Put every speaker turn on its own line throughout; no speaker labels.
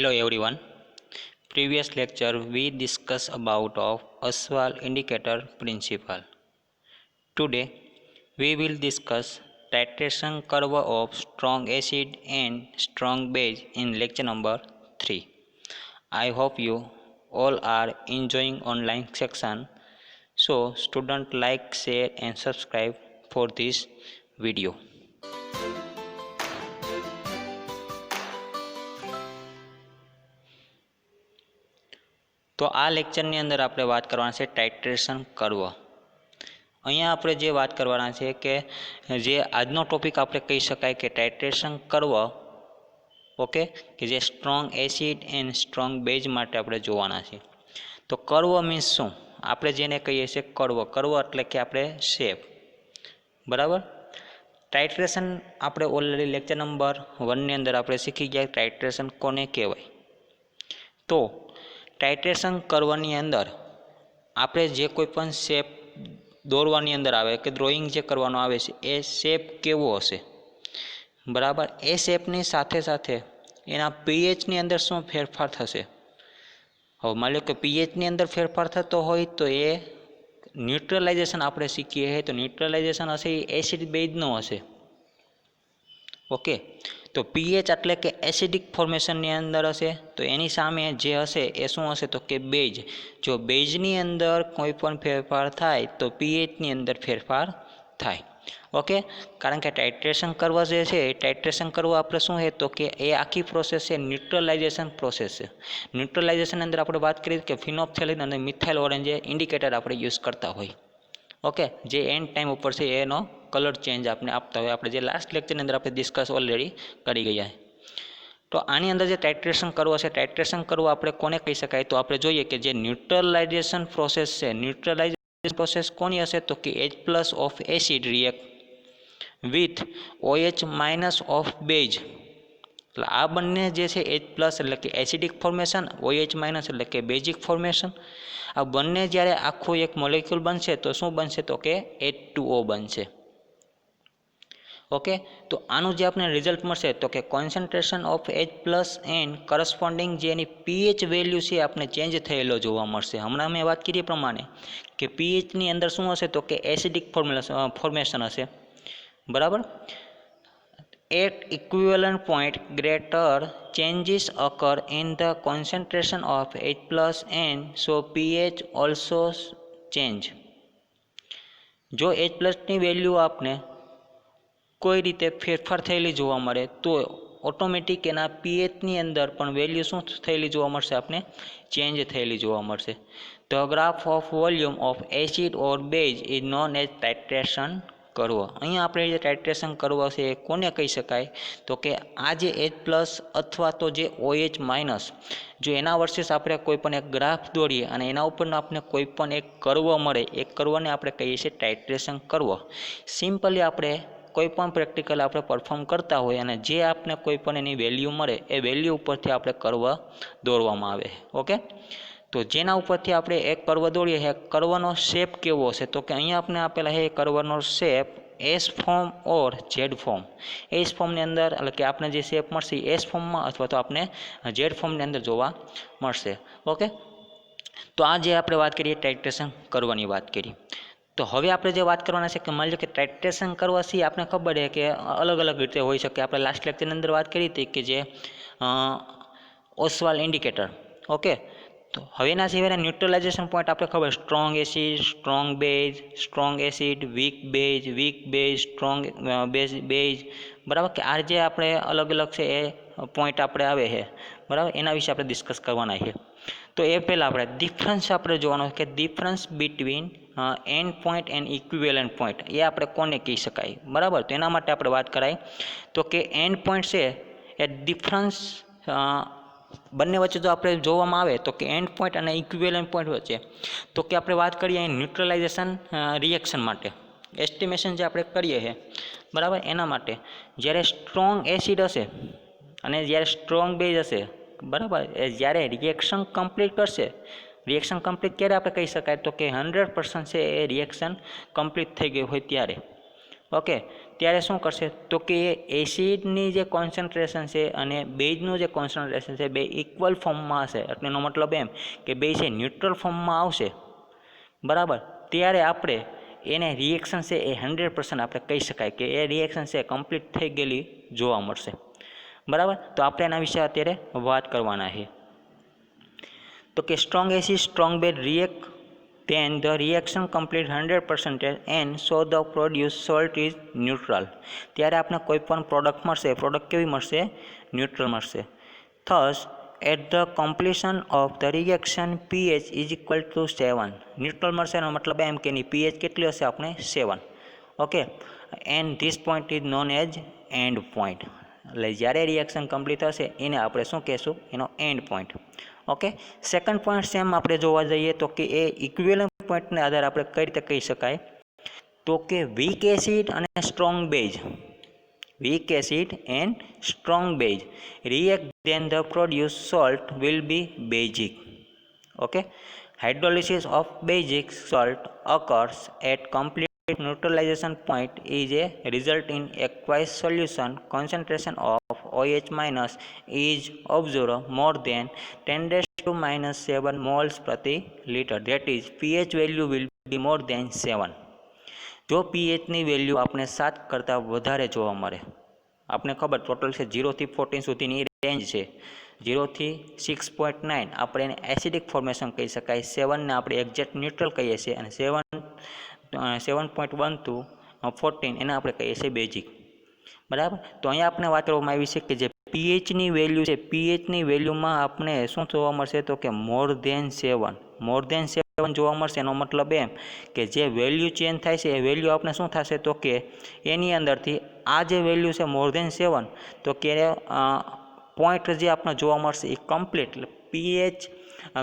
Hello everyone. Previous lecture we discussed about of Ostwald indicator principle. Today we will discuss titration curve of strong acid and strong base in lecture number 3. I hope you all are enjoying online section. So student like, share and subscribe for this video. તો આ લેક્ચરની અંદર આપણે વાત કરવાના છે titration curve. અહીંયા આપણે જે વાત કરવાના છે કે જે આજનો ટોપિક આપણે કહી શકાય કે ટાઇટ્રેશન કર્વ, ઓકે, કે જે strong acid and strong base માટે આપણે જોવાના છે. તો કર્વ મીન્સ શું? આપણે જેને કહીએ છીએ કર્વ એટલે કે આપણે શેપ, બરાબર. ટાઇટ્રેશન આપણે ઓલરેડી લેક્ચર નંબર 1ની અંદર આપણે શીખી ગયા ટાઇટ્રેશન કોને કહેવાય. તો ટાઇટ્રેશન કર્વની અંદર આપણે જે કોઈ પણ શેપ દોરવાની અંદર આવે કે ડ્રોઈંગ જે કરવાનો આવે છે એ શેપ કેવો હશે, બરાબર. એ શેપની સાથે સાથે એના પીએચની અંદર શું ફેરફાર થશે. હવે માની લો કે પીએચની અંદર ફેરફાર થતો હોય તો એ ન્યુટ્રલાઇઝેશન આપણે શીખીએ છીએ તો ન્યુટ્રલાઇઝેશન હશે એ એસિડ બેઝનો હશે, ઓકે. તો પીએચ એટલે કે એસિડિક ફોર્મેશનની અંદર હશે તો એની સામે જે હશે એ શું હશે તો કે બેઝ. જો બેઝની અંદર કોઈ પણ ફેરફાર થાય તો પીએચની અંદર ફેરફાર થાય, ઓકે. કારણ કે ટાઇટ્રેશન કર્વ જે છે એ ટાઇટ્રેશન કર્વ આપણે શું છે તો કે એ આખી પ્રોસેસ છે ન્યુટ્રલાઇઝેશન પ્રોસેસ છે. ન્યુટ્રલાઇઝેશન અંદર આપણે વાત કરીએ કે ફિનોપ્થેલિન અને મિથાઇલ ઓરેન્જ જે ઇન્ડિકેટર આપણે યુઝ કરતા હોય, ઓકે, જે એન્ડ ટાઈમ ઉપર છે એનો કલર ચેન્જ આપણે આપતા હોય. આપણે જે લાસ્ટ લેક્ચરની અંદર આપણે ડિસ્કસ ઓલરેડી કરી ગયા. તો આની અંદર જે ટાઇટ્રેશન કર્વ છે, ટાઇટ્રેશન કર્વ આપણે કોને કહી શકાય તો આપણે જોઈએ કે જે ન્યુટ્રલાઇઝેશન પ્રોસેસ છે, ન્યુટ્રલાઇઝેશન પ્રોસેસ કોની હશે તો કે H+ of acid react with OH- of base. એટલે આ બંને જે છે H+ એટલે કે એસિડિક ફોર્મેશન, OH- એટલે કે બેઝિક ફોર્મેશન. આ બંને જ્યારે આખું એક મોલેક્યુલ બનશે તો શું બનશે તો કે H2O બનશે, ઓકે. તો આનું જે આપણે રિઝલ્ટ મળશે તો કે concentration of H+ and corresponding જે એની પીએચ વેલ્યુ છે આપણે ચેન્જ થયેલો જોવા મળશે. હમણાં મેં વાત કરી પ્રમાણે કે પીએચની અંદર શું હશે તો કે એસિડિક ફોર્મેશન હશે, બરાબર. At equivalent point greater changes occur in the concentration of H+ and so pH also change. જો H+ ની વેલ્યુ આપને કોઈ રીતે ફેરફાર થયેલી જોવા મળે તો ઓટોમેટિક એના પીએચની અંદર પણ વેલ્યુ શું થયેલી જોવા મળશે આપને ચેન્જ થયેલી જોવા મળશે. The graph of volume of acid or base is known as titration curve. અહીંયા આપણે જે ટાઇટ્રેશન કર્વ છે એ કોને કહી શકાય તો કે આ જે H+ અથવા તો જે OH- જો એના વર્સેસ આપણે કોઈ પણ એક ગ્રાફ દોરીએ અને એના ઉપરનો આપણે કોઈ પણ એક કર્વ મળે એ કર્વને આપણે કહીએ છીએ ટાઇટ્રેશન કર્વ. સિમ્પલી આપણે કોઈ પણ પ્રેક્ટિકલ આપણે પરફોર્મ કરતા હોય અને જે આપણે કોઈ પણ એની વેલ્યુ મળે એ વેલ્યુ ઉપરથી આપણે કર્વ દોરવામાં આવે, ઓકે. તો જેના ઉપરથી આપણે એક કર્વ દોરીએ એ કર્વનો શેપ કેવો હશે તો કે અહીંયા આપણે આપેલા છે કર્વનો શેપ એસ ફોર્મ ઓર ઝેડ ફોર્મ. એસ ફોર્મની અંદર એટલે કે આપણે જે શેપ મળશે એસ ફોર્મમાં અથવા તો આપણે ઝેડ ફોર્મની અંદર જોવા મળશે, ઓકે. તો આ જે આપણે વાત કરીએ ટાઇટ્રેશન કર્વની વાત કરી. તો હવે આપણે જે વાત કરવાના છે કે માની લો કે ટાઇટ્રેશન કરવાથી આપણે ખબર છે કે અલગ અલગ રીતે હોઈ શકે. આપણે લાસ્ટ લેક્ચરની અંદર વાત કરી હતી કે જે ઓસ્વાલ્ડ ઇન્ડિકેટર, ઓકે. તો હવે એના સિવાયના ન્યુટ્રલાઇઝેશન પોઈન્ટ આપણે ખબર strong acid, strong base, strong acid, weak base, strong base, બરાબર. કે આ જે આપણે અલગ અલગ છે એ પોઈન્ટ આપણે આવે છે, બરાબર. એના વિશે આપણે ડિસ્કસ કરવાના છે. તો એ પહેલાં આપણે ડિફરન્સ આપણે જોવાનો કે difference between end point and equivalent point એ આપણે કોને કહી શકાય, બરાબર. તો એના માટે આપણે વાત કરાય તો કે એન્ડ પોઈન્ટ છે એ ડિફરન્સ બંને વચ્ચે જો આપણે જોવામાં આવે તો કે એન્ડ પોઈન્ટ અને ઇક્વિવેલન્ટ પોઈન્ટ વચ્ચે તો કે આપણે વાત કરીએ અહીં ન્યુટ્રલાઇઝેશન રિએક્શન માટે એસ્ટિમેશન જે આપણે કરીએ છીએ, બરાબર. એના માટે જ્યારે સ્ટ્રોંગ એસિડ હશે અને જ્યારે સ્ટ્રોંગ બેઝ હશે, બરાબર, એ જ્યારે રિએક્શન કમ્પ્લીટ કરશે, રિએક્શન કમ્પ્લીટ ક્યારે આપણે કહી શકાય તો કે 100% છે એ રિએક્શન કમ્પ્લીટ થઈ ગયું હોય ત્યારે, ઓકે. ત્યારે શું કરશે તો કે એસિડની જે કોન્સન્ટ્રેશન છે અને બેઝનું જે કોન્સન્ટ્રેશન છે બે ઇક્વલ ફોર્મમાં હશે. એટલે એનો મતલબ એમ કે બે છે ન્યુટ્રલ ફોર્મમાં આવશે, બરાબર. ત્યારે આપણે એને રિએક્શન છે એ 100% આપણે કહી શકાય કે એ રિએક્શન છે કમ્પ્લીટ થઈ ગયેલી જોવા મળશે, બરાબર. તો આપણે એના વિશે અત્યારે વાત કરવાના છે. તો કે strong acid strong base react then the reaction complete 100% and so the produced salt is neutral. ત્યારે આપણે કોઈ પણ પ્રોડક્ટ મળશે, પ્રોડક્ટ કેવી મળશે? ન્યુટ્રલ મળશે. thus at the completion of the reaction pH is equal to 7. Neutral મળશે એનો મતલબ એમ કે એની pH કેટલી હશે આપણે 7. Okay, and this point is known as end point. એટલે જ્યારે રિએક્શન કમ્પ્લીટ થશે એને આપણે શું કહેશું? એનો end point. Okay, second point same આપણે જોવા જઈએ તો કે એ ઇક્વિવેલન્ટ પોઈન્ટને આધારે આપણે કઈ રીતે કહી શકાય તો કે વીક એસિડ અને strong base, weak acid and strong base react, then the produced salt will be basic. Okay, hydrolysis of basic salt occurs at complete neutralization point is a result in aqueous solution concentration of OH minus is observed more than 10⁻⁻7 moles प्रति liter, that is pH value will be more than 7. જો પીએચની value આપણે 7 કરતાં વધારે જોવા મળે, આપણે ખબર total છે 0 થી 14 સુધીની રેન્જ છે, 0 થી 6.9 આપણે એને એસિડિક ફોર્મેશન કહી શકાય, 7 ને આપણે એક્ઝેક્ટ ન્યુટ્રલ કહીએ છીએ અને 7.1 to 14 એને આપણે કહીએ છીએ બેઝિક, બરાબર. તો અહીંયા આપણે વાત કરવામાં આવી છે કે જે પીએચની વેલ્યુ છે, પીએચની વેલ્યુમાં આપણે શું જોવા મળશે તો કે મોર ધેન 7 જોવા મળશે. એનો મતલબ એમ કે જે વેલ્યુ ચેન્જ થાય છે એ વેલ્યુ આપણે શું થશે તો કે એની અંદરથી આ જે વેલ્યુ છે મોર ધેન 7 તો કે પોઈન્ટ જે આપણે જોવા મળશે એ કમ્પ્લીટ એટલે પીએચ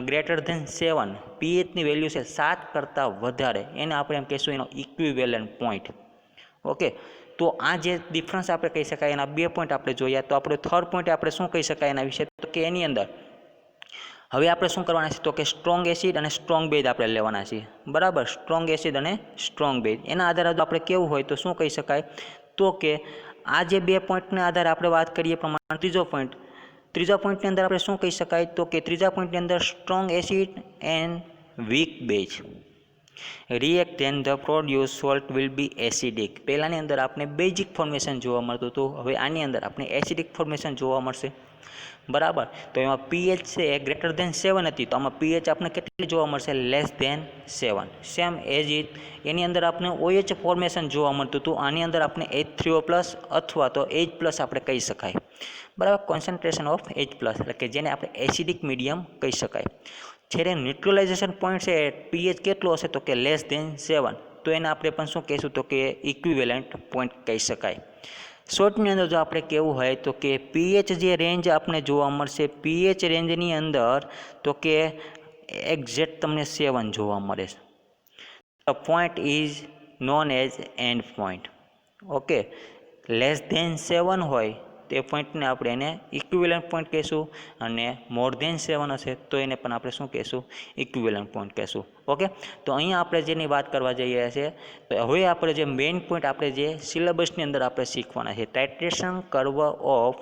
ગ્રેટર ધેન 7, પીએચની વેલ્યુ છે 7 કરતાં વધારે એને આપણે એમ કહીશું એનો ઇક્વિવેલન્ટ પોઈન્ટ. ઓકે, તો આ જે ડિફરન્સ આપણે કહી શકાય એના બે પોઈન્ટ આપણે જોઈએ. તો આપણે થર્ડ પોઈન્ટ આપણે શું કહી શકાય એના વિશે તો કે એની અંદર હવે આપણે શું કરવાના છે તો કે સ્ટ્રોંગ એસિડ અને સ્ટ્રોંગ બેઝ આપણે લેવાના છીએ, બરાબર. સ્ટ્રોંગ એસિડ અને સ્ટ્રોંગ બેઝ એના આધારે આપણે કેવું હોય તો શું કહી શકાય તો કે આ જે બે પોઈન્ટના આધારે આપણે વાત કરીએ પ્રમાણે ત્રીજા પોઈન્ટની અંદર આપણે શું કહી શકાય તો કે ત્રીજા પોઈન્ટની અંદર strong acid and weak base react, then the produced salt will be acidic. પહેલાની અંદર આપણે બેઝિક ફોર્મેશન જોવા મળતું હતું, હવે આની અંદર આપણે એસિડિક ફોર્મેશન જોવા મળશે, બરાબર. તો એમાં પીએચ છે એ ગ્રેટર ધેન 7 હતી, તો આમાં પીએચ આપણે કેટલી જોવા મળશે? Less than 7. Same as it એની અંદર આપણે OH ફોર્મેશન જોવા મળતું હતું, આની અંદર આપણે H3O+ અથવા તો H+ આપણે કહી શકાય, બરાબર. કોન્સન્ટ્રેશન ઓફ H+, એટલે કે જેને આપણે એસિડિક મીડિયમ કહી શકાય. જ્યારે ન્યુટ્રલાઇઝેશન પોઈન્ટ છે પીએચ કેટલો હશે તો કે લેસ ધેન 7, તો એને આપણે પણ શું કહીશું તો કે ઇક્વિવેલન્ટ પોઈન્ટ કહી શકાય. શોર્ટની અંદર જો આપણે કેવું હોય તો કે પીએચ જે રેન્જ આપણે જોવા મળશે, પીએચ રેન્જની અંદર તો કે એક્ઝેક્ટ તમને 7 જોવા મળે છે. The point is known as end point. Okay, less than 7 હોય તે પોઈન્ટને આપણે એને ઇક્વિવેલન્ટ પોઈન્ટ કહીશું અને મોર ધેન 7 હશે તો એને પણ આપણે શું કહીશું? ઇક્વિવેલન્ટ પોઈન્ટ કહીશું. ઓકે, તો અહીંયા આપણે જેની વાત કરવા જઈ રહ્યા છીએ તો હવે આપણે જે મેઇન પોઈન્ટ આપણે જે સિલેબસની અંદર આપણે શીખવાના છે titration curve of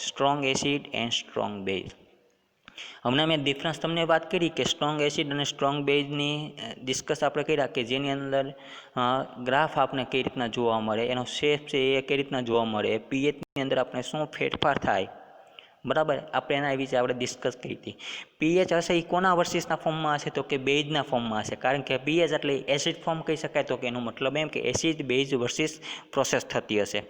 strong acid and strong base. હમણાં મેં ડિફરન્સ તમને વાત કરી કે સ્ટ્રોંગ એસિડ અને સ્ટ્રોંગ બેઝની ડિસ્કસ આપણે કર્યા કે જેની અંદર ગ્રાફ આપણે કઈ રીતના જોવા મળે, એનો શેપ છે એ કઈ રીતના જોવા મળે, પીએચની અંદર આપણે શું ફેરફાર થાય, બરાબર. આપણે એના વિશે આપણે ડિસ્કસ કરી હતી. પીએચ હશે એ કોના વર્સિસના ફોર્મમાં હશે તો કે બેઝના ફોર્મમાં હશે, કારણ કે પીએચ એટલે એસિડ ફોર્મ કહી શકાય, તો કે એનો મતલબ એમ કે એસિડ બેઝ વર્સિસ પ્રોસેસ થતી હશે.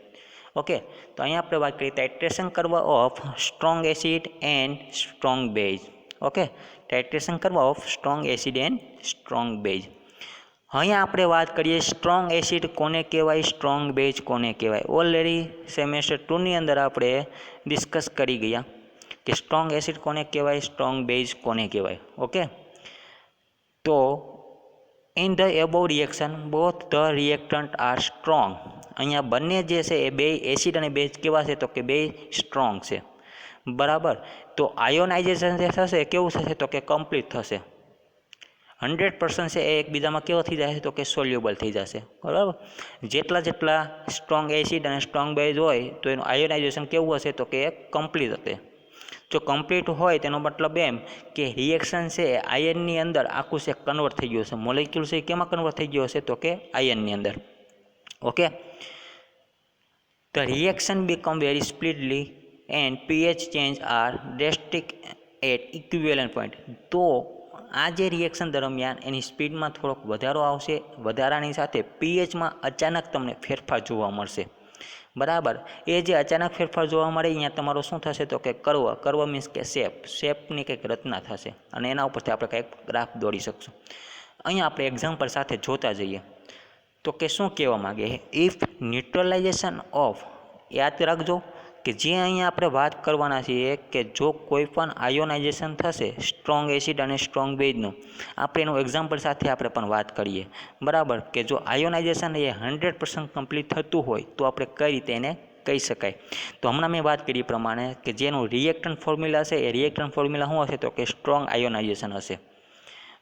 ઓકે, તો અહીંયા આપણે વાત કરીએ ટાઇટ્રેશન કરવા of strong acid and strong base. Okay, titration કરવા of strong acid and strong base. અહીંયા આપણે વાત કરીએ સ્ટ્રોંગ એસિડ કોને કહેવાય, સ્ટ્રોંગ બેઝ કોને કહેવાય. ઓલરેડી સેમેસ્ટર 2ની અંદર આપણે ડિસ્કસ કરી ગયા કે સ્ટ્રોંગ એસિડ કોને કહેવાય, સ્ટ્રોંગ બેઝ કોને કહેવાય. ઓકે, તો in the above reaction both the reactant are strong. અહીંયા બંને જે છે એ બે એસિડ અને બેઝ કેવા છે તો કે બે સ્ટ્રોંગ છે, બરાબર. તો આયોનાઇઝેશન જે થશે કેવું થશે તો કે કમ્પ્લીટ થશે. 100% છે એ એકબીજામાં કેવો થઈ જશે તો કે સોલ્યુબલ થઈ જશે, બરાબર. જેટલા સ્ટ્રોંગ એસિડ અને સ્ટ્રોંગ બેઝ હોય તો એનું આયોનાઇઝેશન કેવું હશે તો કે એ કમ્પ્લીટ હશે. જો કમ્પ્લીટ હોય તેનો મતલબ એમ કે રિએક્શન છે એ આયનની અંદર આખું છે કન્વર્ટ થઈ ગયું હશે. મોલેક્યુલ છે કેમાં કન્વર્ટ થઈ ગયો હશે તો કે આયનની અંદર. Okay, the reaction become very speedily and pH change are drastic at equivalent point. તો આ જે રિએક્શન દરમિયાન એની સ્પીડમાં થોડોક વધારો આવશે, વધારાની સાથે પીએચમાં અચાનક તમને ફેરફાર જોવા મળશે, બરાબર. એ જે અચાનક ફેરફાર જોવા મળે અહીંયા તમારો શું થશે તો કે કર્વ મીન્સ કે શેપની કંઈક રચના થશે અને એના ઉપરથી આપણે કંઈક ગ્રાફ દોરી શકશું. અહીંયા આપણે એક્ઝામ્પલ સાથે જોતા જઈએ તો કે શું કહેવા માગે ઇફ ન્યુટ્રલાઇઝેશન ઓફ, યાદ રાખજો કે જે અહીંયા આપણે વાત કરવાના છીએ કે જો કોઈ પણ આયોનાઇઝેશન થશે સ્ટ્રોંગ એસિડ અને સ્ટ્રોંગ બેઝનું, આપણે એનું એક્ઝામ્પલ સાથે આપણે પણ વાત કરીએ, બરાબર. કે જો આયોનાઇઝેશન એ 100% કમ્પ્લીટ થતું હોય તો આપણે કઈ રીતે એને કહી શકાય. તો હમણાં મેં વાત કરી પ્રમાણે કે જેનું રિએક્ટન્ટ ફોર્મ્યુલા છે એ રિએક્ટન્ટ ફોર્મ્યુલા શું હશે તો કે સ્ટ્રોંગ આયોનાઇઝેશન હશે,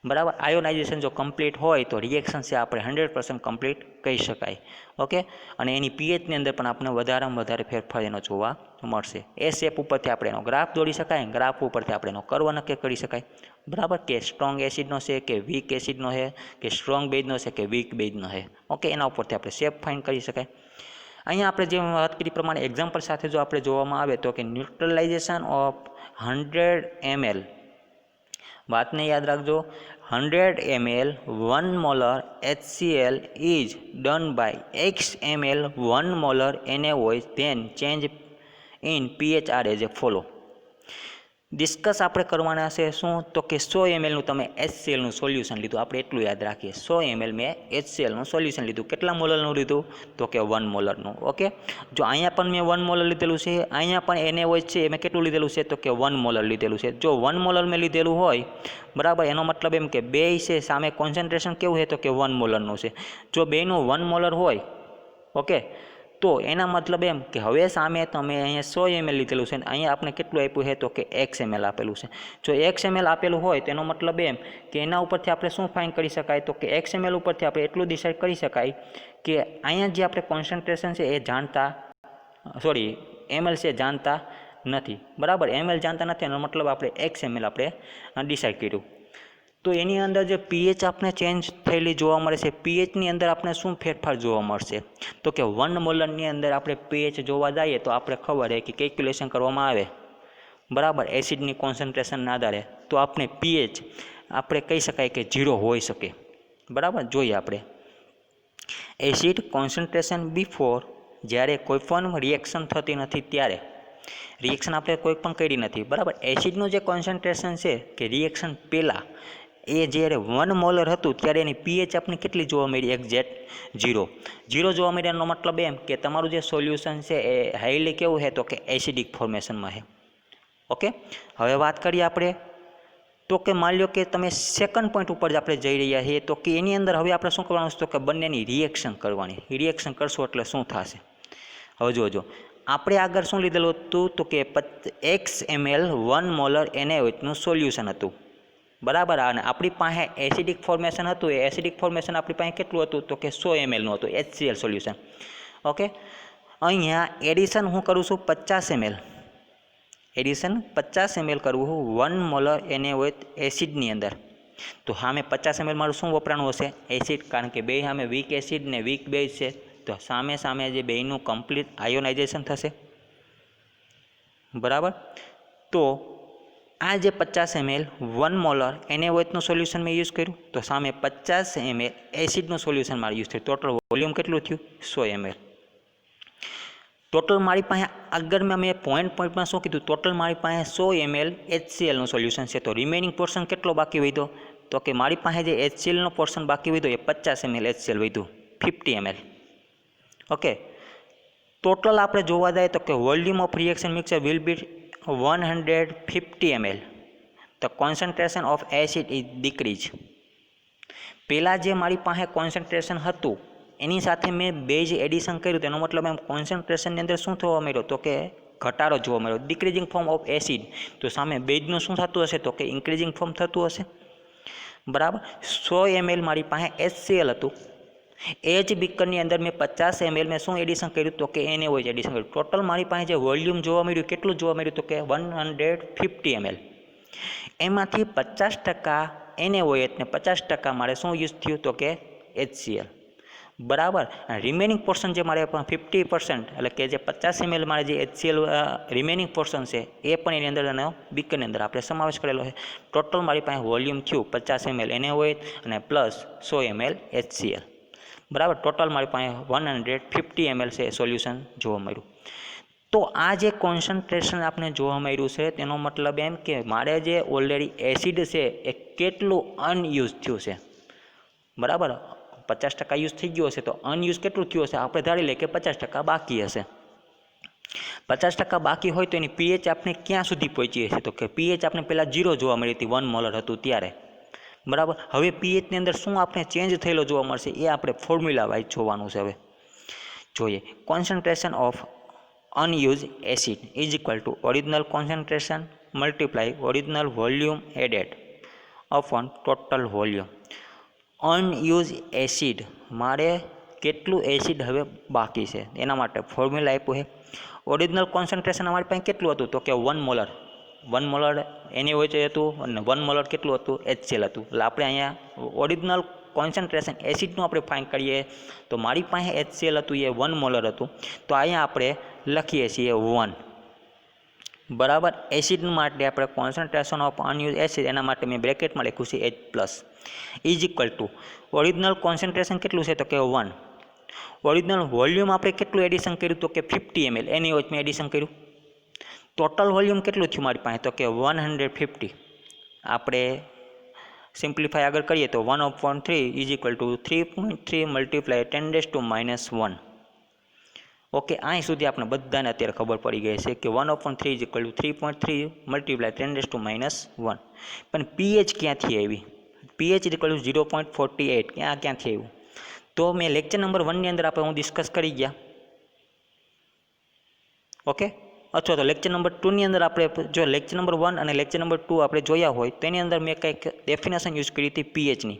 બરાબર. આયોનાઇઝેશન જો કમ્પ્લીટ હોય તો રિએક્શન છે આપણે 100% કમ્પ્લીટ કહી શકાય. ઓકે, અને એની પીએચની અંદર પણ આપણે વધારેમાં વધારે ફેરફાર એનો જોવા મળશે. એ શેપ ઉપરથી આપણે એનો ગ્રાફ દોરી શકાય, ગ્રાફ ઉપરથી આપણે એનો કર્વ નક્કી કરી શકાય, બરાબર. કે સ્ટ્રોંગ એસિડનો છે કે વીક એસિડનો છે કે સ્ટ્રોંગ બેઝનો છે કે વીક બેઝનો છે. ઓકે, એના ઉપરથી આપણે શેપ ફાઇન્ડ કરી શકાય. અહીંયા આપણે જે વાત કરી પ્રમાણે એક્ઝામ્પલ સાથે જો આપણે જોવામાં આવે તો કે ન્યુટ્રલાઇઝેશન ઓફ 100 ml, વાતને યાદ રાખજો, 100 ml 1 molar HCl is done by x ml 1 molar NaOH, then change in pH are as follow. Discuss આપણે કરવાના છે શું તો કે 100 mlનું તમે HClનું સોલ્યુશન લીધું, આપણે એટલું યાદ રાખીએ 100 ml મેં HClનું સોલ્યુશન લીધું. કેટલા મોલરનું લીધું તો કે 1 મોલરનું. ઓકે, જો અહીંયા પણ મેં 1 મોલર લીધેલું છે, અહીંયા પણ NaOH છે મેં કેટલું લીધેલું છે તો કે 1 મોલર લીધેલું છે. જો 1 મોલર મેં લીધેલું હોય, બરાબર, એનો મતલબ એમ કે બે છે સામે કોન્સન્ટ્રેશન કેવું છે તો કે 1 મોલરનું છે. જો બેનું 1 મોલર હોય, ઓકે, તો એના મતલબ એમ કે હવે સામે તમે અહીંયા 100 ml લીધેલું છે, અહીંયા આપણે કેટલું આપ્યું છે તો કે x ml આપેલું છે. જો x ml આપેલું હોય તેનો મતલબ એમ કે એના ઉપરથી આપણે શું ફાઇન્ડ કરી શકાય તો કે x ml ઉપરથી આપણે એટલું ડિસાઇડ કરી શકાય કે અહીંયા જે આપણે કોન્સન્ટ્રેશન છે એ જાણતા, સોરી ml છે જાણતા નથી, બરાબર. ml જાણતા નથી એનો મતલબ આપણે x ml આપણે ડિસાઇડ કર્યું. તો એની અંદર જે પીએચ આપણે ચેન્જ થયેલી જોવા મળે છે, પીએચની અંદર આપણે શું ફેરફાર જોવા મળશે તો કે 1 મોલરની અંદર આપણે પીએચ જોવા જઈએ તો આપણે ખબર છે કે કેલ્ક્યુલેશન કરવામાં આવે, બરાબર, એસિડની કોન્સન્ટ્રેશનના આધારે, તો આપણે પીએચ આપણે કહી શકાય કે 0 હોઈ શકે, બરાબર. જોઈએ આપણે એસિડ કોન્સન્ટ્રેશન બિફોર, જ્યારે કોઈ પણ રિએક્શન થતી નથી ત્યારે, રિએક્શન આપણે કોઈ પણ કરી નથી, બરાબર. એસિડનું જે કોન્સન્ટ્રેશન છે કે રિએક્શન પહેલાં એ જ્યારે 1 મોલર હતું ત્યારે એની પીએચ આપણે કેટલી જોવા મળી એક્ઝેક્ટ 0 જોવા મળ્યાનો મતલબ એમ કે તમારું જે સોલ્યુશન છે એ હાઈલી કેવું છે તો કે એસિડિક ફોર્મેશનમાં છે. ઓકે, હવે વાત કરીએ આપણે તો કે માની લો કે તમે સેકન્ડ પોઈન્ટ ઉપર જ આપણે જઈ રહ્યા છીએ તો કે એની અંદર હવે આપણે શું કરવાનું છે તો કે બંનેની રિએક્શન કરવાની. રિએક્શન કરશો એટલે શું થશે હવે જોજો. આપણે આગળ શું લીધેલું હતું તો કે x ml 1 મોલર NaOHનું સોલ્યુશન હતું, બરાબર. અને આપણી પાસે એસિડિક ફોર્મેશન હતું, એ એસિડિક ફોર્મેશન આપણી પાસે કેટલું હતું તો કે 100 mlનું હતું HCl સોલ્યુશન. ઓકે, અહીંયા એડિશન હું કરું છું 50 ml, એડિશન 50 ml કરવું 1 મોલર NaOH એસિડની અંદર. તો સામે 50 ml મારું શું વપરાણું હશે એસિડ, કારણ કે બે સામે વીક એસિડ ને વીક બેઝ છે, તો સામે સામે જે બેનું કમ્પ્લીટ આયોનાઇઝેશન થશે, બરાબર. તો આ જે 50 ml 1 મોલર NaOHનું સોલ્યુશન મેં યુઝ કર્યું, તો સામે 50 ml એસિડનું સોલ્યુશન મારે યુઝ થયું. ટોટલ વોલ્યુમ કેટલું થયું 100 ml. ટોટલ મારી પાસે આગળ મેં પોઈન્ટમાં શું કીધું, ટોટલ મારી પાસે 100 ml HClનું સોલ્યુશન છે, તો રિમેનિંગ પોર્શન કેટલો બાકી વધ્યો તો કે મારી પાસે જે HClનો પોર્શન બાકી વધ્યો એ 50 ml HCl વધ્યું 50 ml. ઓકે, ટોટલ આપણે જોવા જઈએ તો કે volume of reaction mixer will be 150 ml. The concentration of acid is decrease. પહેલાં જે મારી પાસે કોન્સન્ટ્રેશન હતું એની સાથે મેં બેઝ એડિશન કર્યું, તેનો મતલબ એમ કોન્સન્ટ્રેશનની અંદર શું થવા મળ્યો તો કે ઘટાડો જોવા મળ્યો, ડિક્રીઝિંગ ફોર્મ ઓફ એસિડ. તો સામે બેઝનું શું થતું હશે તો કે ઇન્ક્રીઝિંગ ફોર્મ થતું હશે, બરાબર. 100 ml મારી પાસે HCl હતું. એ જ બીકરની અંદર મેં 50 ml મેં શું એડિશન કર્યું તો કે NaOH એડિશન કર્યું. ટોટલ મારી પાસે જે વોલ્યુમ જોવા મળ્યું કેટલું જોવા મળ્યું તો કે 150 ml. એમાંથી 50% NaOH ને 50% મારે શું યુઝ થયું તો કે HCl. બરાબર. રિમેનિંગ પોર્શન જે મારે 50% એટલે કે જે 50 ml મારે જે HCl રિમેનિંગ પોર્શન છે એ પણ એની અંદર અને બીકરની અંદર આપણે સમાવેશ કરેલો છે. ટોટલ મારી પાસે વોલ્યુમ થયું 50 ml NaOH અને પ્લસ 100 ml HCl. બરાબર. ટોટલ મારી પાસે 150 ml છે સોલ્યુશન જોવા મળ્યું. તો આ જે કોન્સન્ટ્રેશન આપણે જોવા મળ્યું છે તેનો મતલબ એમ કે મારે જે ઓલરેડી એસિડ છે એ કેટલું અનયુઝ થયું છે. બરાબર. 50% યુઝ થઈ ગયો હશે તો અનયુઝ કેટલું થયું હશે આપણે ધારી લઈએ કે 50% બાકી હશે. 50% બાકી હોય તો એની પીએચ આપણે ક્યાં સુધી પહોંચી હશે તો કે પીએચ આપણે પહેલાં 0 જોવા મળી હતી 1 મોલર હતું ત્યારે. બરાબર. હવે પીએચની અંદર શું આપણે ચેન્જ થયેલો જોવા મળશે એ આપણે ફોર્મ્યુલા વાઇઝ જોવાનું છે. હવે જોઈએ. Concentration of unused acid is equal to original concentration multiply original volume added upon total volume. Unused acid મારે કેટલું એસિડ હવે બાકી છે એના માટે ફોર્મ્યુલા આપ્યું છે. ઓરિજિનલ કોન્સન્ટ્રેશન અમારી પાસે કેટલું હતું તો કે 1 મોલર. 1 મોલર NaOH હતું અને 1 મોલર કેટલું હતું HCl હતું. એટલે આપણે અહીંયા ઓરિજિનલ કોન્સન્ટ્રેશન એસિડનું આપણે ફાઇન્ડ કરીએ તો મારી પાસે HCl હતું એ 1 મોલર હતું. તો અહીંયા આપણે લખીએ છીએ 1. બરાબર. એસિડ માટે આપણે કોન્સન્ટ્રેશન ઓફ અનયુઝ એસિડ એના માટે મેં બ્રેકેટમાં લખ્યું છે H+ is equal to original concentration કેટલું છે તો કે 1. ઓરિજિનલ વોલ્યુમ આપણે કેટલું એડિશન કર્યું તો કે 50 ml NaOH મેં એડિશન કર્યું. ટોટલ વોલ્યુમ કેટલું થયું મારી પાસે તો કે 150. આપણે સિમ્પ્લિફાય આગળ કરીએ તો 1/3 is equal two 3.3 multiply 10⁻⁻1. Okay. અહીં સુધી આપણે બધાને અત્યારે ખબર પડી ગઈ છે કે 1/3 ઇઝ ઇક્વલ ટુ 3.3 મલ્ટીપ્લાય 10⁻⁻1. પણ પીએચ ક્યાંથી આવી? પીએચ ઇઝ ઇક્વલ ટુ 0.48 ક્યાંથી આવ્યું? તો મેં લેક્ચર નંબર 1 ની અંદર આપણે હું ડિસ્કસ કરી ગયા. ઓકે. અથવા તો લેક્ચર નંબર 2 ની અંદર આપણે જો લેક્ચર નંબર 1 અને લેક્ચર નંબર 2 આપણે જોયા હોય તેની અંદર મેં કંઈક ડેફિનેશન યુઝ કરી હતી પીએચની.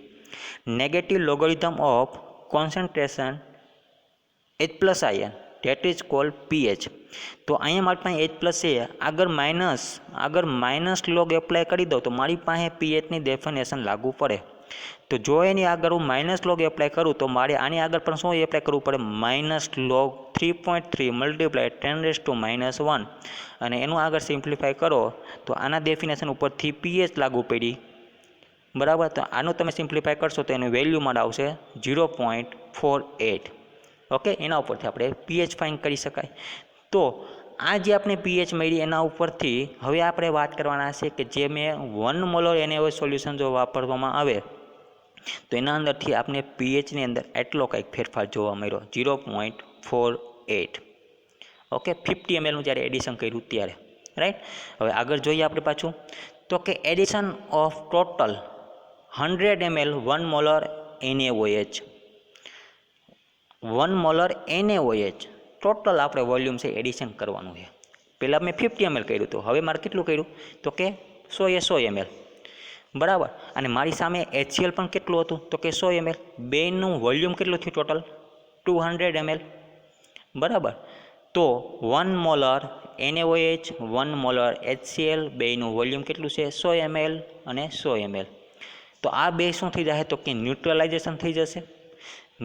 Negative logarithm of concentration H+ion that is called pH. તો અહીંયા મારી પાસે H+ છે આગળ માઇનસ લોગ એપ્લાય કરી દઉં તો મારી પાસે પીએચની ડેફિનેશન લાગુ પડે. તો જો એની આગળ હું માઇનસ લોગ એપ્લાય કરું તો મારે આની આગળ પણ શું એપ્લાય કરવું પડે માઇનસ લોગ 3.3 મલ્ટીપ્લાય 10⁻⁻1 અને એનું આગળ સિમ્પ્લિફાય કરો તો આના ડેફિનેશન ઉપરથી પીએચ લાગુ પડી. બરાબર. તો આનું તમે સિમ્પ્લિફાય કરશો તો એનું વેલ્યુ મારે આવશે 0.48. ઓકે. એના ઉપરથી આપણે પીએચ ફાઇન્ડ કરી શકાય. તો આ જે આપણે પીએચ મળી એના ઉપરથી હવે આપણે વાત કરવાના છે કે જે મેં 1 મોલર NaOH સોલ્યુશન જો વાપરવામાં આવે તો એના અંદરથી આપણે પીએચની અંદર એટલો કંઈક ફેરફાર જોવા મળ્યો 0.48. ઓકે. 50 mlનું જ્યારે એડિશન કર્યું ત્યારે. રાઈટ. હવે આગળ જોઈએ આપણે પાછું તો કે addition of total 100 ml 1 molar NaOH. 1 molar NaOH total આપણે વોલ્યુમ છે એડિશન કરવાનું છે. પહેલાં મેં 50 ml કર્યું હતું. હવે મારે કેટલું કર્યું તો કે 100 ml. બરાબર. અને મારી સામે HCl પણ કેટલું હતું તો કે 100 ml. બેનું વોલ્યુમ કેટલું થયું ટોટલ 200 ml. બરાબર. તો 1 મોલર NaOH 1 મોલર HCl બેનું વોલ્યુમ કેટલું છે 100 ml અને 100 ml. તો આ બે શું થઈ જશે તો કે ન્યુટ્રલાઇઝેશન થઈ જશે.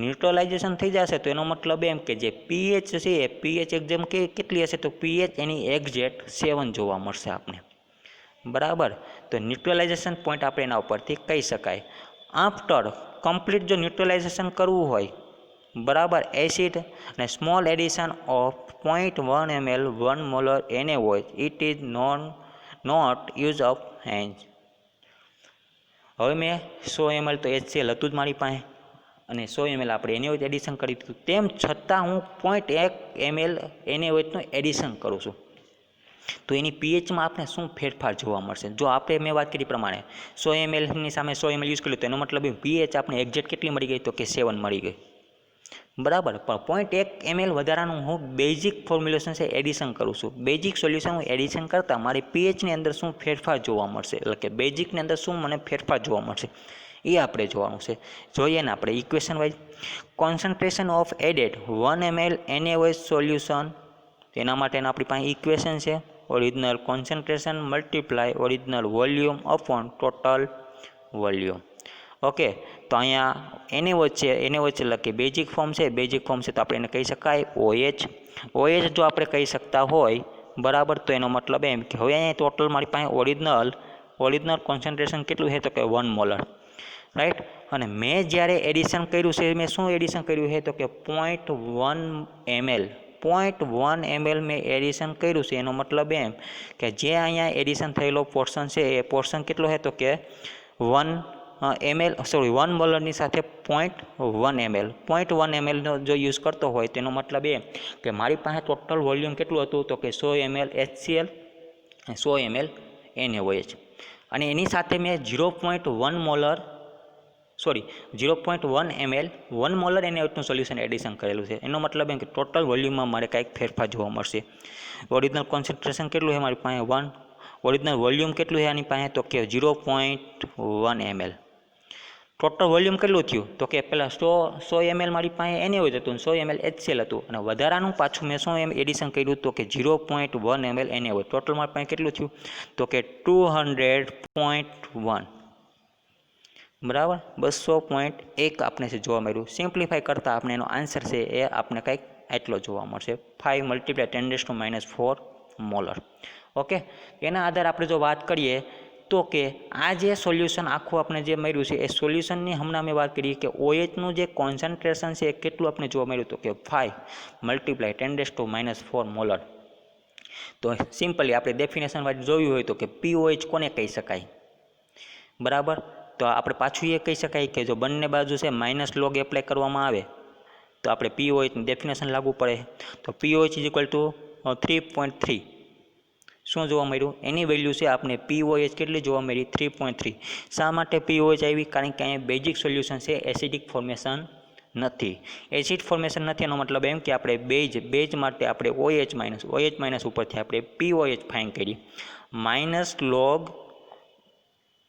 ન્યુટ્રલાઇઝેશન થઈ જશે તો એનો મતલબ એમ કે જે પીએચ છે એ પીએચ એક્ઝેમ કેટલી હશે તો પીએચ એની એક્ઝેક્ટ 7 જોવા મળશે આપણે. બરાબર. તો ન્યુટ્રલાઇઝેશન પોઈન્ટ આપણે એના ઉપરથી કહી શકાય. આફ્ટર કમ્પ્લીટ જો ન્યુટ્રલાઇઝેશન કરવું હોય બરાબર એસિડ અને small addition of 0.1 ml 1 molar NaOH it is not use of hand. હવે મેં 100 ml તો HCl હતું જ મારી પાસે અને 100 ml આપણે NaOH એડિશન કરી દીધું. તેમ છતાં હું 0.1 ml NaOHનું એડિશન કરું છું તો એની પીએચમાં આપણે શું ફેરફાર જોવા મળશે? જો આપણે મેં વાત કરી પ્રમાણે 100 mlની સામે 100 ml યુઝ કર્યું તો એનો મતલબ પીએચ આપણે એક્ઝેક્ટ કેટલી મળી ગઈ તો કે 7 મળી ગઈ. બરાબર. પણ 0.1 ml વધારાનું હું બેઝિક ફોર્મ્યુલેશન છે એડિશન કરું છું. બેઝિક સોલ્યુશન હું એડિશન કરતાં મારી પીએચની અંદર શું ફેરફાર જોવા મળશે એટલે કે બેઝિકની અંદર શું મને ફેરફાર જોવા મળશે એ આપણે જોવાનું છે. જોઈએ ને આપણે equation wise. Concentration of added 1 ml NaOH solution, તેના માટેના આપણી પાસે ઇક્વેશન છે original concentration multiply original volume upon total volume. Okay, તો અહીંયા NaOH છે, NaOH એટલે કે બેઝિક ફોર્મ છે, બેઝિક ફોર્મ છે તો આપણે એને કહી શકાય OH. OH જો આપણે કહી શકતા હોય બરાબર, તો એનો મતલબ એમ કે હવે અહીંયા ટોટલ મારી પાસે ઓરિજિનલ કોન્સન્ટ્રેશન કેટલું છે તો કે 1 મોલર, રાઈટ. અને મેં જ્યારે એડિશન કર્યું છે, મેં શું એડિશન કર્યું છે તો કે 0.1 ml 0.1 ml મેં એડિશન કર્યું છે. એનો મતલબ એમ કે જે અહીંયા એડિશન થયેલો પોર્શન છે એ પોર્શન કેટલો છે તો કે 1 મોલરની સાથે 0.1 ml 0.1 ml નો જો યુઝ કરતો હોય તેનો મતલબ એ કે મારી પાસે ટોટલ વોલ્યુમ કેટલું હતું તો કે 100 ml HCl 100 ml NaOH, અને એની સાથે મેં 0.1 ml 1 મોલર NaOHનું સોલ્યુશન એડિશન કરેલું છે. એનો મતલબ એમ કે ટોટલ વોલ્યુમમાં મારે કાંઈક ફેરફાર જોવા મળશે. ઓરિજિનલ કોન્સન્ટ્રેશન કેટલું છે મારી પાસે 1, ઓરિજિનલ વોલ્યુમ કેટલું છે આની પાસે તો કે 0.1 ml. ટોટલ વોલ્યુમ કેટલું થયું તો કે પહેલાં 100 ml મારી પાસે NaOH હતું, 100 ml HCl હતું, અને વધારાનું પાછું મેં શું એડિશન કર્યું તો કે 0.1 ml NaOH. ટોટલ મારી પાસે કેટલું થયું તો કે 200.1, બરાબર, 200.1 આપણે છે જોવા મળ્યું. સિમ્પ્લિફાઈ કરતાં આપણે એનો આન્સર છે એ આપણે કંઈક એટલો જોવા મળશે, 5 × 10⁻⁴ મોલર. ઓકે, એના આધારે આપણે જો વાત કરીએ તો કે આ જે સોલ્યુશન આખું આપણે જે મળ્યું છે એ સોલ્યુશનની હમણાં મેં વાત કરી કે OHનું જે કોન્સન્ટ્રેશન છે એ કેટલું આપણે જોવા મળ્યું તો કે 5 × 10⁻⁴ મોલર. તો સિમ્પલી આપણે ડેફિનેશન વાઇઝ જોયું હોય તો કે POH કોને કહી શકાય, બરાબર. તો આપણે પાછું એ કહી શકાય કે જો બંને બાજુ છે માઇનસ લોગ એપ્લાય કરવામાં આવે તો આપણે POHની ડેફિનેશન લાગુ પડે. તો POH = 3.3 શું જોવા મળ્યું, એની વેલ્યુ છે આપણે POH કેટલી જોવા મળી 3.3. શા માટે POH આવી, કારણ કે અહીંયા બેઝિક સોલ્યુશન છે, એસિડિક ફોર્મેશન નથી. એસિડ ફોર્મેશન નથી એનો મતલબ એમ કે આપણે બેઝ માટે આપણે OH- ઉપરથી આપણે POH ફાઇન કરી, minus log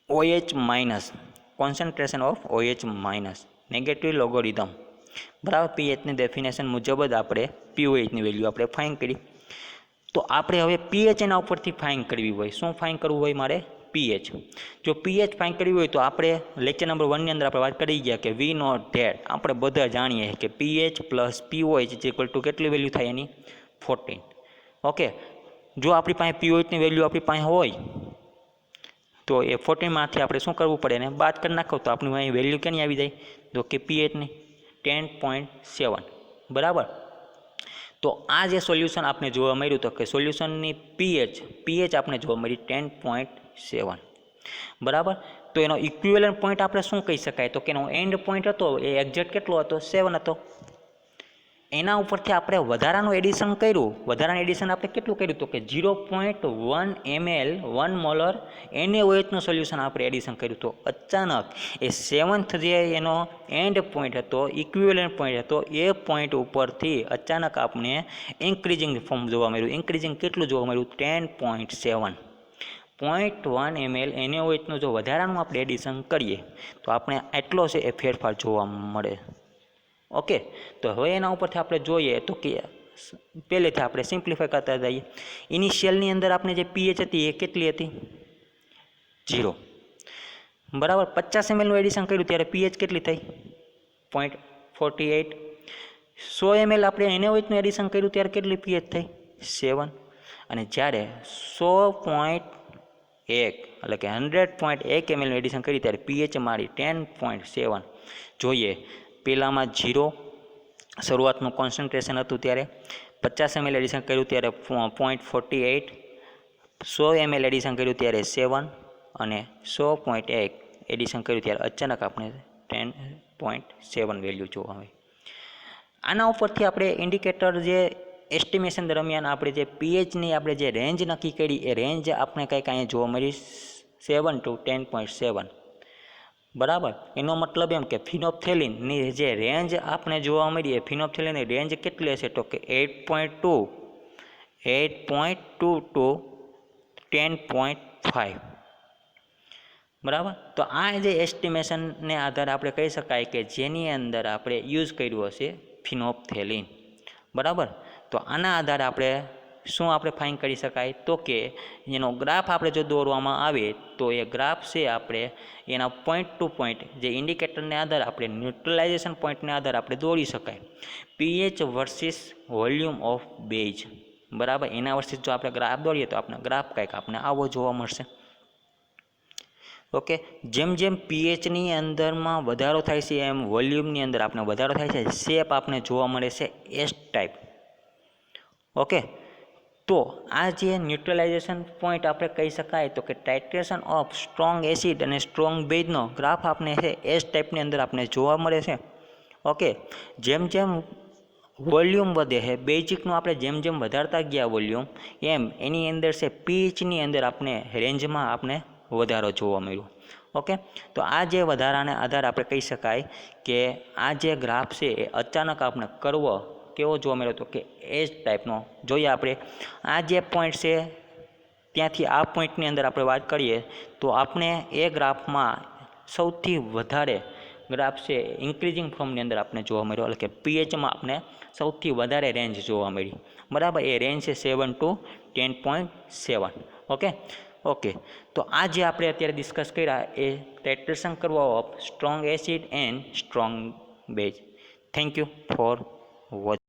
OH- concentration of OH- negative logarithm, બરાબર. પીએચની ડેફિનેશન મુજબ જ આપણે POHની વેલ્યુ આપણે ફાઇન કરી. તો આપણે હવે પીએચ એના ઉપરથી ફાઇન કરવી હોય, શું ફાઇન કરવું હોય મારે પીએચ. જો પીએચ ફાઇન કરવી હોય તો આપણે લેક્ચર નંબર 1ની અંદર આપણે વાત કરી ગયા કે વી નોટ ધેટ આપણે બધા જાણીએ કે પીએચ પ્લસ POH = કેટલી વેલ્યુ થાય એની 14. ઓકે, જો આપણી પાસે POHની વેલ્યુ આપણી પાસે હોય તો એ 14માંથી આપણે શું કરવું પડે, એને બાદ કરી નાખો તો આપણી અહીં વેલ્યુ કેની આવી જાય તો કે પીએચની 10.7, બરાબર. તો આ જે સોલ્યુશન આપણે જોવા મળ્યું તો કે સોલ્યુશનની પીએચ આપણે જોવા મળી 10.7, બરાબર. તો એનો ઇક્વિવેલન્ટ પોઈન્ટ આપણે શું કહી શકાય તો કે એનો એન્ડ પોઈન્ટ હતો એ એક્ઝેક્ટ કેટલો હતો 7 હતો. એના ઉપરથી આપણે વધારાનું એડિશન કર્યું, વધારાનું એડિશન આપણે કેટલું કર્યું તો કે 0.1 ml 1 મોલર NaOHનું સોલ્યુશન આપણે એડિશન કર્યું. તો અચાનક એ 7th જે એનો એન્ડ પોઈન્ટ હતો, ઇક્વિવેલન્ટ પોઈન્ટ હતો, એ પોઈન્ટ ઉપરથી અચાનક આપણે ઇન્ક્રીઝિંગ ફોર્મ જોવા મળ્યું. ઇન્ક્રીઝિંગ કેટલું જોવા મળ્યું 10.7. 0.1 ml NaOHનું જો વધારાનું આપણે એડિશન કરીએ તો આપણે એટલો છે એ ફેરફાર જોવા મળે. ઓકે, તો હવે એના ઉપરથી આપણે જોઈએ તો કે પહેલેથી આપણે સિમ્પ્લિફાઈ કરતા જઈએ. ઇનિશિયલની અંદર આપણે જે પીએચ હતી એ કેટલી હતી 0, બરાબર. 50 mlનું એડિશન કર્યું ત્યારે પીએચ કેટલી થઈ 0.48. 100 ml આપણે NaOHનું એડિશન કર્યું ત્યારે કેટલી પીએચ થઈ 7, અને જ્યારે 100.1 એટલે કે 100.1 mlનું એડિશન કર્યું ત્યારે પીએચ મારી 10.7. જોઈએ પહેલાંમાં 0 શરૂઆતનું કોન્સન્ટ્રેશન હતું ત્યારે 50 ml એડિશન કર્યું ત્યારે 0.48, 100 ml એડિશન કર્યું ત્યારે 7, અને 100.1 એડિશન કર્યું ત્યારે અચાનક આપણે 10.7 વેલ્યુ જોવા મળી. આના ઉપરથી આપણે ઇન્ડિકેટર જે એસ્ટિમેશન દરમિયાન આપણે જે પીએચની આપણે જે રેન્જ નક્કી કરી એ રેન્જ આપણે કંઈક અહીંયા જોવા મળી 7 to 10.7, બરાબર. એનો મતલબ એમ કે ફિનોપ્થેલિનની જે રેન્જ આપણે જોવા મળી એ ફિનોપ્થેલિનની રેન્જ કેટલી હશે તો કે 8.2 to 10.5, બરાબર. તો આ જે એસ્ટિમેશનને આધારે આપણે કહી શકાય કે જેની અંદર આપણે યુઝ કર્યું હશે ફિનોપ્થેલિન. બરાબર. તો આના આધારે આપણે શું આપણે ફાઇન કરી શકાય તો કે એનો ગ્રાફ આપણે જો દોરવામાં આવે તો એ ગ્રાફ છે આપણે એના પોઈન્ટ ટુ પોઈન્ટ જે ઇન્ડિકેટરને આધારે આપણે ન્યુટ્રલાઇઝેશન પોઈન્ટને આધારે આપણે દોરી શકાય. PH versus volume of base. બરાબર. એના વર્સિસ જો આપણે ગ્રાફ દોરીએ તો આપણે ગ્રાફ કંઈક આપણે આવો જોવા મળશે. ઓકે. જેમ જેમ પીએચની અંદરમાં વધારો થાય છે એમ વોલ્યુમની અંદર આપણે વધારો થાય છે. શેપ આપણે જોવા મળે છે એસ ટાઈપ. ઓકે. તો આ જે ન્યુટ્રલાઇઝેશન પોઈન્ટ આપણે કહી શકાય તો કે ટાઇટ્રેશન ઓફ સ્ટ્રોંગ એસિડ અને સ્ટ્રોંગ બેઝનો ગ્રાફ આપણે છે એસ ટાઈપની અંદર આપણે જોવા મળે છે. ઓકે. જેમ જેમ વોલ્યુમ વધે છે બેઝિકનું આપણે જેમ જેમ વધારતા ગયા વોલ્યુમ એમ એની અંદર છે પીએચની અંદર આપણે રેન્જમાં આપણે વધારો જોવા મળ્યો. ઓકે. તો આ જે વધારાને આધારે આપણે કહી શકાય કે આ જે ગ્રાફ છે એ અચાનક આપણે કરવો કેવો જોવા મળ્યો તો કે એસ ટાઈપનો. જોઈએ આપણે આ જે પોઈન્ટ છે ત્યાંથી આ પોઈન્ટની અંદર આપણે વાત કરીએ તો આપણે એ ગ્રાફમાં સૌથી વધારે ગ્રાફ છે ઇન્ક્રીઝિંગ ફોર્મની અંદર આપણે જોવા મળ્યો એટલે કે પીએચમાં આપણે સૌથી વધારે રેન્જ જોવા મળી. બરાબર. એ રેન્જ છે 7 to 10.7. ઓકે. તો આ જે આપણે અત્યારે ડિસ્કસ કર્યા એ ટાઇટ્રેશન કરવા of strong acid and strong base. Thank you for watching.